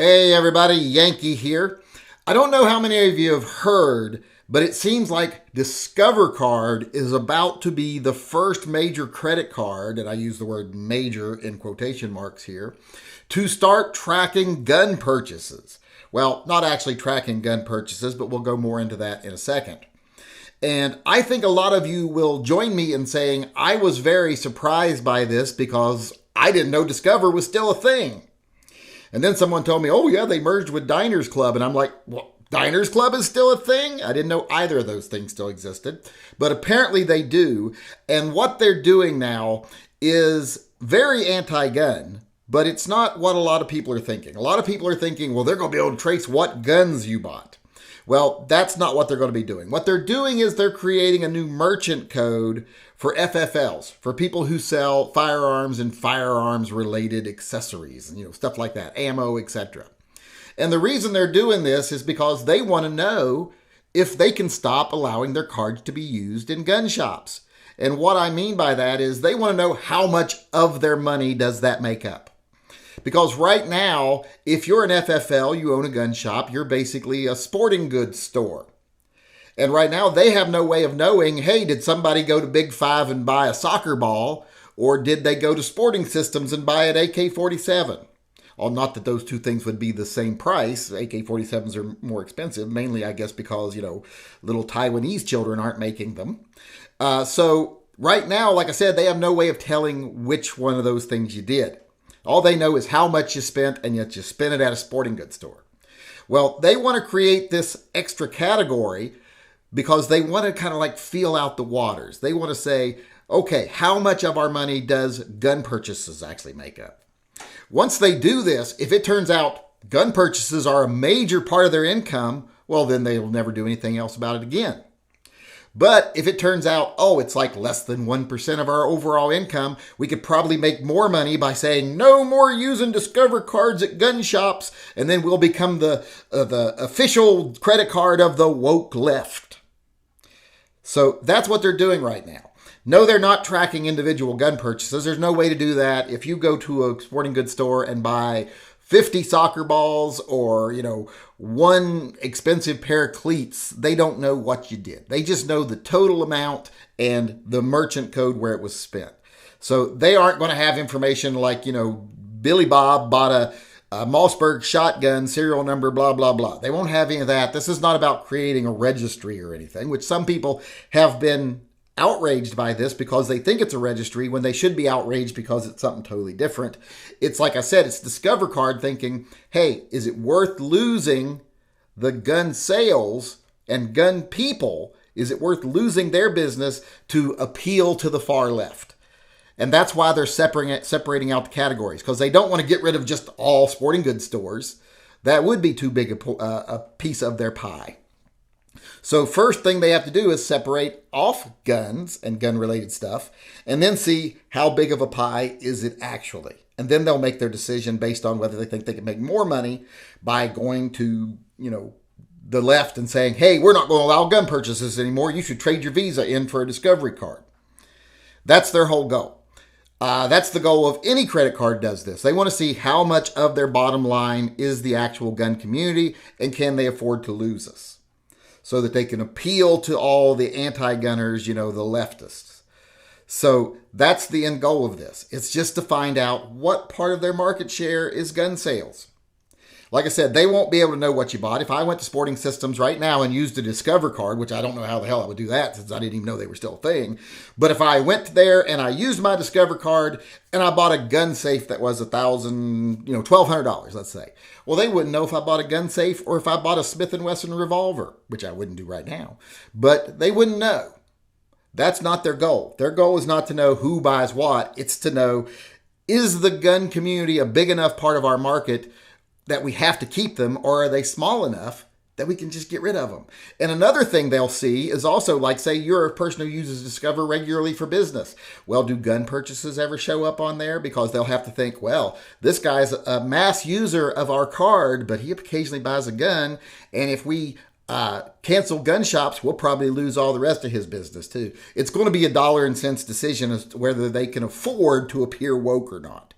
Hey everybody, Yankee here. I don't know how many of you have heard, but it seems like Discover Card is about to be the first major credit card, and I use the word major in quotation marks here, to start tracking gun purchases. Well, not actually tracking gun purchases, but we'll go more into that in a second. And I think a lot of you will join me in saying I was very surprised by this because I didn't know Discover was still a thing. And then someone told me, oh yeah, they merged with Diners Club. And I'm like, well, Diners Club is still a thing? I didn't know either of those things still existed. But apparently they do. And what they're doing now is very anti-gun, but it's not what a lot of people are thinking. A lot of people are thinking, well, they're going to be able to trace what guns you bought. Well, that's not what they're going to be doing. What they're doing is they're creating a new merchant code for FFLs, for people who sell firearms and firearms-related accessories, stuff like that, ammo, etc. And the reason they're doing this is because they want to know if they can stop allowing their cards to be used in gun shops. And what I mean by that is they want to know how much of their money does that make up. Because right now, if you're an FFL, you own a gun shop, you're basically a sporting goods store. And right now, they have no way of knowing, hey, did somebody go to Big Five and buy a soccer ball? Or did they go to Sporting Systems and buy an AK-47? Well, not that those two things would be the same price. AK-47s are more expensive, mainly, I guess, because, little Taiwanese children aren't making them. So right now, like I said, they have no way of telling which one of those things you did. All they know is how much you spent, and yet you spent it at a sporting goods store. Well, they want to create this extra category because they want to kind of like feel out the waters. They want to say, okay, how much of our money does gun purchases actually make up? Once they do this, if it turns out gun purchases are a major part of their income, well, then they'll never do anything else about it again. But if it turns out, it's like less than 1% of our overall income, we could probably make more money by saying no more using Discover cards at gun shops, and then we'll become the official credit card of the woke left. So that's what they're doing right now. No, they're not tracking individual gun purchases. There's no way to do that. If you go to a sporting goods store and buy 50 soccer balls or, one expensive pair of cleats, they don't know what you did. They just know the total amount and the merchant code where it was spent. So they aren't going to have information like, Billy Bob bought a Mossberg shotgun, serial number, blah, blah, blah. They won't have any of that. This is not about creating a registry or anything, which some people have been outraged by this because they think it's a registry when they should be outraged because it's something totally different. It's like I said, it's Discover Card thinking, hey, is it worth losing the gun sales and gun people? Is it worth losing their business to appeal to the far left? And that's why they're separating out the categories, because they don't want to get rid of just all sporting goods stores. That would be too big a piece of their pie. So first thing they have to do is separate off guns and gun-related stuff, and then see how big of a pie is it actually. And then they'll make their decision based on whether they think they can make more money by going to, the left and saying, hey, we're not going to allow gun purchases anymore. You should trade your Visa in for a Discovery card. That's their whole goal. That's the goal of any credit card does this. They want to see how much of their bottom line is the actual gun community and can they afford to lose us, so that they can appeal to all the anti-gunners, the leftists. So that's the end goal of this. It's just to find out what part of their market share is gun sales. Like I said, they won't be able to know what you bought. If I went to Sporting Systems right now and used a Discover card, which I don't know how the hell I would do that since I didn't even know they were still a thing. But if I went there and I used my Discover card and I bought a gun safe that was $1,200, let's say. Well, they wouldn't know if I bought a gun safe or if I bought a Smith & Wesson revolver, which I wouldn't do right now. But they wouldn't know. That's not their goal. Their goal is not to know who buys what. It's to know, is the gun community a big enough part of our market that we have to keep them, or are they small enough that we can just get rid of them? And another thing they'll see is also, like, say you're a person who uses Discover regularly for business. Well, do gun purchases ever show up on there? Because they'll have to think, well, this guy's a mass user of our card, but he occasionally buys a gun. And if we cancel gun shops, we'll probably lose all the rest of his business too. It's going to be a dollar and cents decision as to whether they can afford to appear woke or not.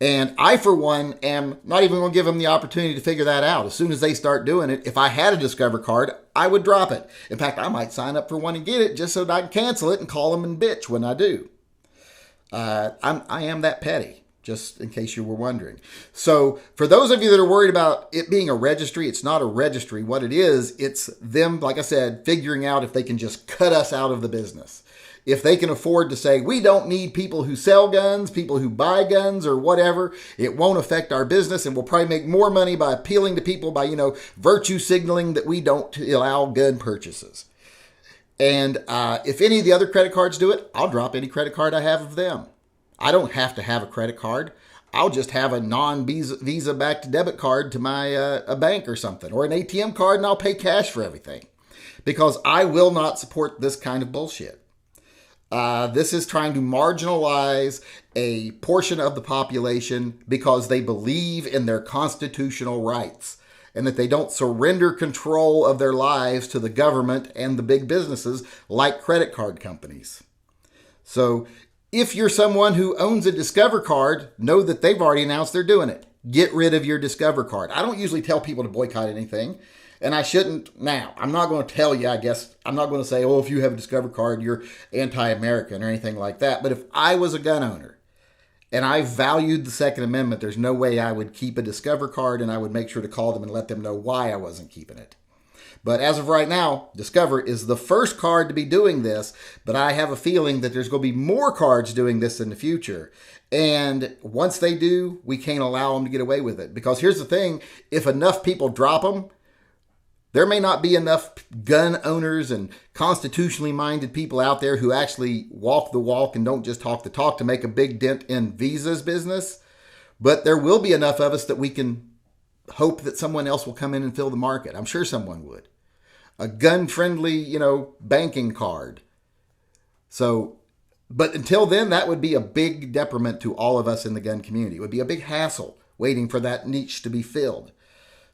And I, for one, am not even going to give them the opportunity to figure that out. As soon as they start doing it, if I had a Discover card, I would drop it. In fact, I might sign up for one and get it just so that I can cancel it and call them and bitch when I do. I am that petty, just in case you were wondering. So for those of you that are worried about it being a registry, it's not a registry. What it is, it's them, like I said, figuring out if they can just cut us out of the business. If they can afford to say, we don't need people who sell guns, people who buy guns or whatever, it won't affect our business, and we'll probably make more money by appealing to people by, virtue signaling that we don't allow gun purchases. And if any of the other credit cards do it, I'll drop any credit card I have of them. I don't have to have a credit card. I'll just have a non-Visa backed debit card to my a bank or something, or an ATM card, and I'll pay cash for everything. Because I will not support this kind of bullshit. This is trying to marginalize a portion of the population because they believe in their constitutional rights and that they don't surrender control of their lives to the government and the big businesses like credit card companies. So if you're someone who owns a Discover card, know that they've already announced they're doing it. Get rid of your Discover card. I don't usually tell people to boycott anything. And I shouldn't now. I'm not going to tell you, I guess. I'm not going to say, if you have a Discover card, you're anti-American or anything like that. But if I was a gun owner and I valued the Second Amendment, there's no way I would keep a Discover card, and I would make sure to call them and let them know why I wasn't keeping it. But as of right now, Discover is the first card to be doing this, but I have a feeling that there's going to be more cards doing this in the future. And once they do, we can't allow them to get away with it. Because here's the thing, if enough people drop them, there may not be enough gun owners and constitutionally minded people out there who actually walk the walk and don't just talk the talk to make a big dent in Visa's business. But there will be enough of us that we can hope that someone else will come in and fill the market. I'm sure someone would. A gun-friendly, banking card. So, but until then, that would be a big detriment to all of us in the gun community. It would be a big hassle waiting for that niche to be filled.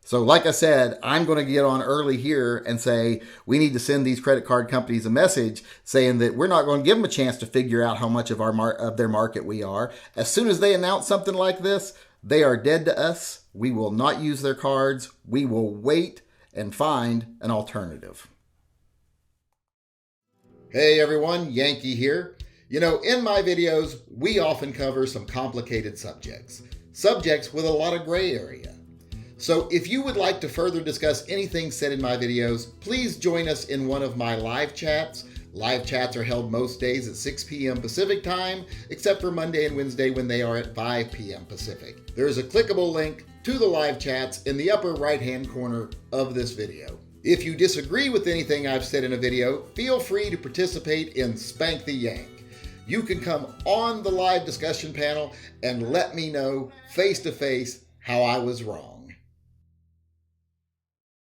So like I said, I'm going to get on early here and say we need to send these credit card companies a message saying that we're not going to give them a chance to figure out how much of of their market we are. As soon as they announce something like this, they are dead to us. We will not use their cards. We will wait and find an alternative. Hey everyone, Yankee here. In my videos, we often cover some complicated subjects with a lot of gray area. So if you would like to further discuss anything said in my videos, please join us in one of my live chats. Live chats are held most days at 6 p.m. Pacific time, except for Monday and Wednesday when they are at 5 p.m. Pacific. There is a clickable link to the live chats in the upper right-hand corner of this video. If you disagree with anything I've said in a video, feel free to participate in Spank the Yank. You can come on the live discussion panel and let me know face-to-face how I was wrong.